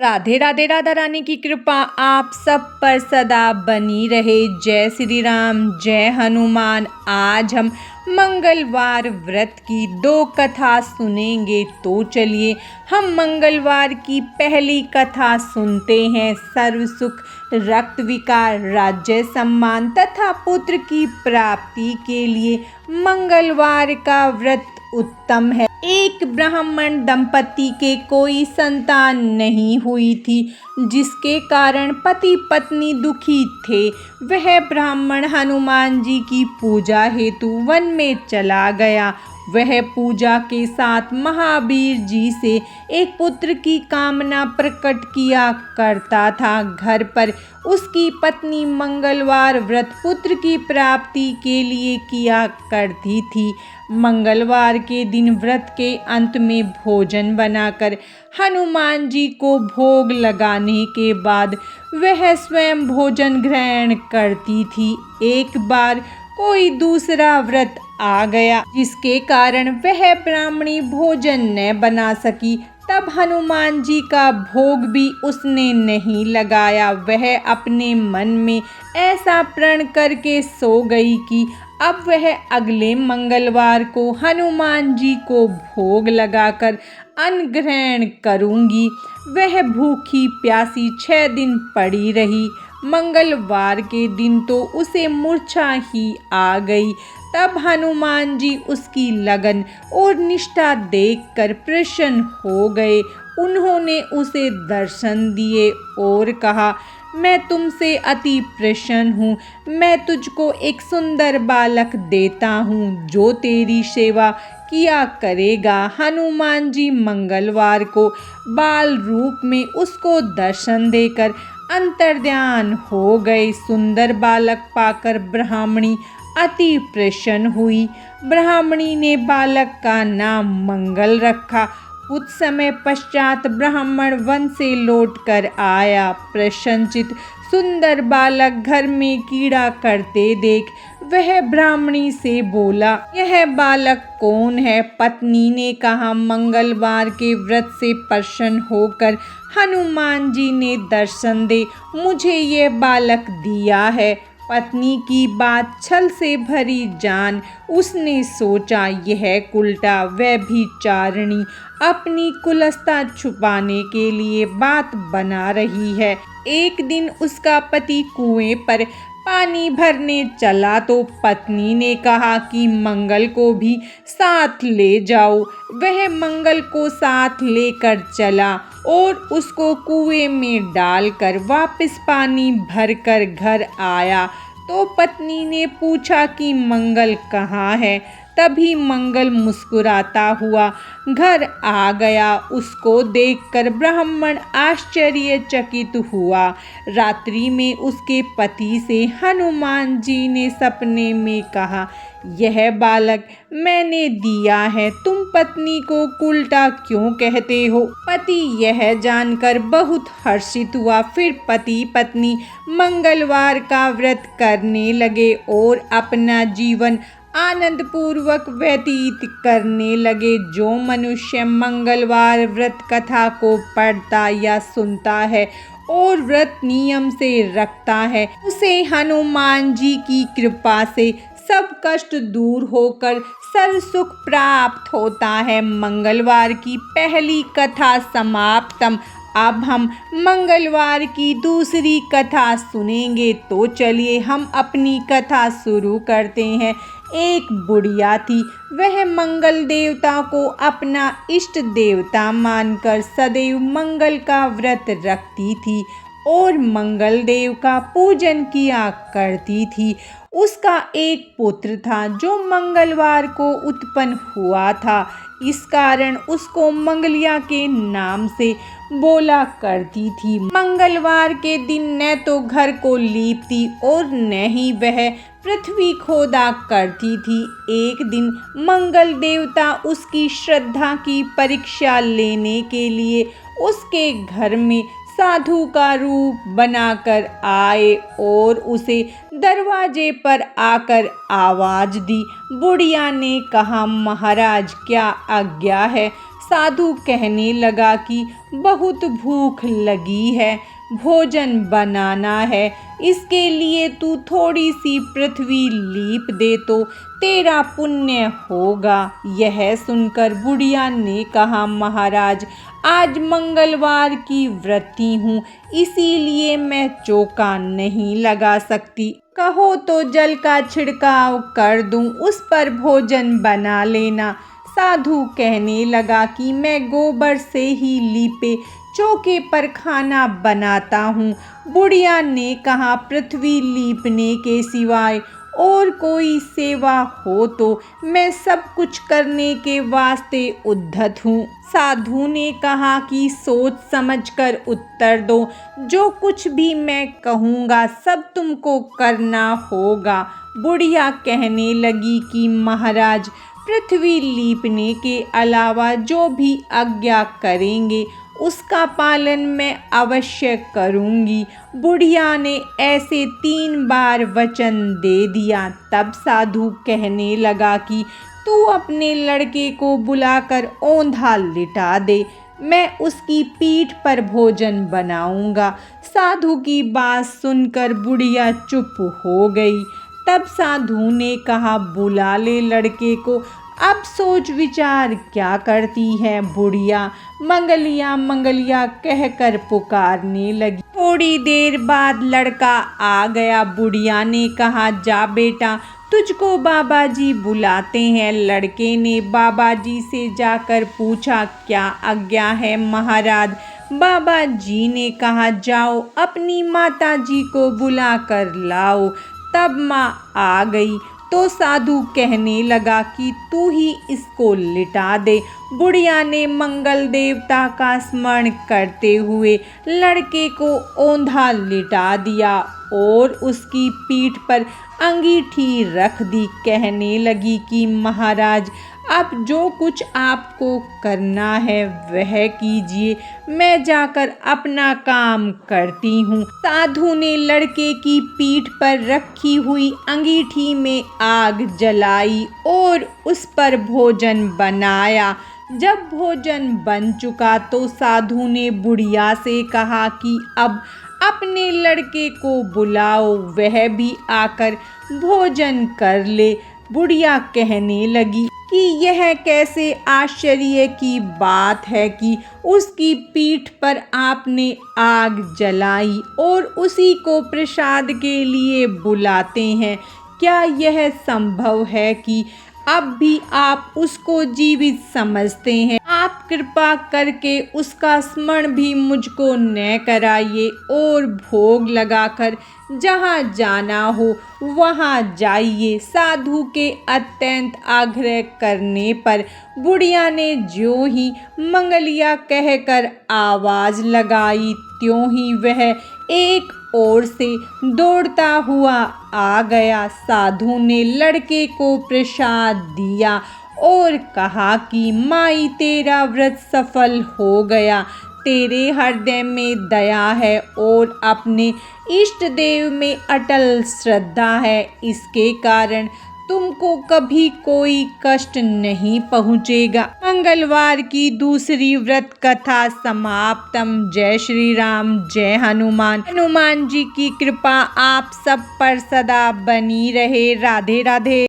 राधे राधे। राधा रानी की कृपा आप सब पर सदा बनी रहे। जय श्री राम, जय हनुमान। आज हम मंगलवार व्रत की 2 कथा सुनेंगे। तो चलिए हम मंगलवार की पहली कथा सुनते हैं। सर्व सुख, रक्त विकार, राज्य सम्मान तथा पुत्र की प्राप्ति के लिए मंगलवार का व्रत उत्तम है। एक ब्राह्मण दंपति के कोई संतान नहीं हुई थी, जिसके कारण पति पत्नी दुखी थे। वह ब्राह्मण हनुमान जी की पूजा हेतु वन में चला गया। वह पूजा के साथ महावीर जी से एक पुत्र की कामना प्रकट किया करता था। घर पर उसकी पत्नी मंगलवार व्रत पुत्र की प्राप्ति के लिए किया करती थी। मंगलवार के दिन व्रत के अंत में भोजन बनाकर हनुमान जी को भोग लगाने के बाद वह स्वयं भोजन ग्रहण करती थी। एक बार कोई दूसरा व्रत आ गया, जिसके कारण वह ब्राह्मणी भोजन न बना सकी। तब हनुमान जी का भोग भी उसने नहीं लगाया। वह अपने मन में ऐसा प्रण करके सो गई कि अब वह अगले मंगलवार को हनुमान जी को भोग लगाकर अन्न ग्रहण करूंगी। वह भूखी प्यासी 6 दिन पड़ी रही। मंगलवार के दिन तो उसे मूर्छा ही आ गई। तब हनुमान जी उसकी लगन और निष्ठा देखकर प्रसन्न हो गए। उन्होंने उसे दर्शन दिए और कहा, मैं तुमसे अति प्रसन्न हूँ। मैं तुझको एक सुंदर बालक देता हूँ जो तेरी सेवा किया करेगा। हनुमान जी मंगलवार को बाल रूप में उसको दर्शन देकर अंतर्ध्यान हो गए। सुंदर बालक पाकर ब्राह्मणी अति प्रसन्न हुई। ब्राह्मणी ने बालक का नाम मंगल रखा। कुछ समय पश्चात ब्राह्मण वन से लौटकर आया। प्रसन्नचित्त सुंदर बालक घर में कीड़ा करते देख वह ब्राह्मणी से बोला, यह बालक कौन है? पत्नी ने कहा, मंगलवार के व्रत से प्रसन्न होकर हनुमान जी ने दर्शन दे मुझे यह बालक दिया है। पत्नी की बात छल से भरी जान उसने सोचा, यह उल्टा व्यभिचारिणी अपनी कुलस्ता छुपाने के लिए बात बना रही है। एक दिन उसका पति कुएं पर पानी भरने चला तो पत्नी ने कहा कि मंगल को भी साथ ले जाओ। वह मंगल को साथ लेकर चला और उसको कुएं में डालकर वापस पानी भरकर घर आया। तो पत्नी ने पूछा कि मंगल कहाँ है? तभी मंगल मुस्कुराता हुआ घर आ गया। उसको देखकर ब्राह्मण आश्चर्यचकित हुआ। रात्रि में उसके पति से हनुमान जी ने सपने में कहा, यह बालक मैंने दिया है, तुम पत्नी को उल्टा क्यों कहते हो? पति यह जानकर बहुत हर्षित हुआ। फिर पति पत्नी मंगलवार का व्रत करने लगे और अपना जीवन आनंद पूर्वक व्यतीत करने लगे। जो मनुष्य मंगलवार व्रत कथा को पढ़ता या सुनता है और व्रत नियम से रखता है, उसे हनुमान जी की कृपा से सब कष्ट दूर होकर सर्व सुख प्राप्त होता है। मंगलवार की पहली कथा समाप्तम। अब हम मंगलवार की दूसरी कथा सुनेंगे। तो चलिए हम अपनी कथा शुरू करते हैं। एक बुढ़िया थी। वह मंगल देवता को अपना इष्ट देवता मानकर सदैव मंगल का व्रत रखती थी और मंगल देव का पूजन किया करती थी। उसका एक पुत्र था जो मंगलवार को उत्पन्न हुआ था। इस कारण उसको मंगलिया के नाम से बोला करती थी। मंगलवार के दिन न तो घर को लीपती और न ही वह पृथ्वी खोदा करती थी। एक दिन मंगल देवता उसकी श्रद्धा की परीक्षा लेने के लिए उसके घर में साधु का रूप बनाकर आए और उसे दरवाजे पर आकर आवाज दी। बुढ़िया ने कहा, महाराज क्या आज्ञा है? साधु कहने लगा कि बहुत भूख लगी है, भोजन बनाना है। इसके लिए तू थोड़ी सी पृथ्वी लीप दे तो तेरा पुण्य होगा। यह सुनकर बुढ़िया ने कहा, महाराज, आज मंगलवार की व्रती हूँ, इसीलिए मैं चौका नहीं लगा सकती। कहो तो जल का छिड़काव कर दूं, उस पर भोजन बना लेना। साधु कहने लगा कि मैं गोबर से ही लीपे चौके पर खाना बनाता हूँ। बुढ़िया ने कहा, पृथ्वी लीपने के सिवाय और कोई सेवा हो तो मैं सब कुछ करने के वास्ते उद्यत हूँ। साधु ने कहा कि सोच समझकर उत्तर दो, जो कुछ भी मैं कहूँगा सब तुमको करना होगा। बुढ़िया कहने लगी कि महाराज, पृथ्वी लीपने के अलावा जो भी आज्ञा करेंगे उसका पालन मैं अवश्य करूंगी। बुढ़िया ने ऐसे 3 बार वचन दे दिया। तब साधु कहने लगा कि तू अपने लड़के को बुलाकर औंधा लिटा दे, मैं उसकी पीठ पर भोजन बनाऊंगा। साधु की बात सुनकर बुढ़िया चुप हो गई। तब साधु ने कहा, बुला ले लड़के को। अब सोच विचार क्या करती है बुढ़िया, मंगलिया मंगलिया कहकर पुकारने लगी। थोड़ी देर बाद लड़का आ गया। बुढ़िया ने कहा, जा बेटा, तुझको बाबा जी बुलाते हैं। लड़के ने बाबा जी से जाकर पूछा, क्या आज्ञा है महाराज? बाबा जी ने कहा, जाओ अपनी माता जी को बुला कर लाओ। तब माँ आ गई तो साधु कहने लगा कि तू ही इसको लिटा दे। बुढ़िया ने मंगल देवता का स्मरण करते हुए लड़के को औंधा लिटा दिया और उसकी पीठ पर अंगीठी रख दी। कहने लगी कि महाराज, अब जो कुछ आपको करना है वह कीजिए, मैं जाकर अपना काम करती हूँ। साधु ने लड़के की पीठ पर रखी हुई अंगीठी में आग जलाई और उस पर भोजन बनाया। जब भोजन बन चुका तो साधु ने बुढ़िया से कहा कि अब अपने लड़के को बुलाओ, वह भी आकर भोजन कर ले। बुढ़िया कहने लगी कि यह कैसे आश्चर्य की बात है कि उसकी पीठ पर आपने आग जलाई और उसी को प्रसाद के लिए बुलाते हैं। क्या यह संभव है कि अब भी आप उसको जीवित समझते हैं? आप कृपा करके उसका स्मरण भी मुझको न कराइए और भोग लगाकर जहाँ जाना हो वहाँ जाइए। साधु के अत्यंत आग्रह करने पर बुढ़िया ने ज्यों ही मंगलिया कहकर आवाज लगाई, त्यों ही वह एक ओर से दौड़ता हुआ आ गया। साधु ने लड़के को प्रसाद दिया और कहा कि माई, तेरा व्रत सफल हो गया। तेरे हृदय में दया है और अपने इष्ट देव में अटल श्रद्धा है, इसके कारण तुमको कभी कोई कष्ट नहीं पहुँचेगा। मंगलवार की दूसरी व्रत कथा समाप्तम। जय श्री राम, जय हनुमान। हनुमान जी की कृपा आप सब पर सदा बनी रहे। राधे राधे।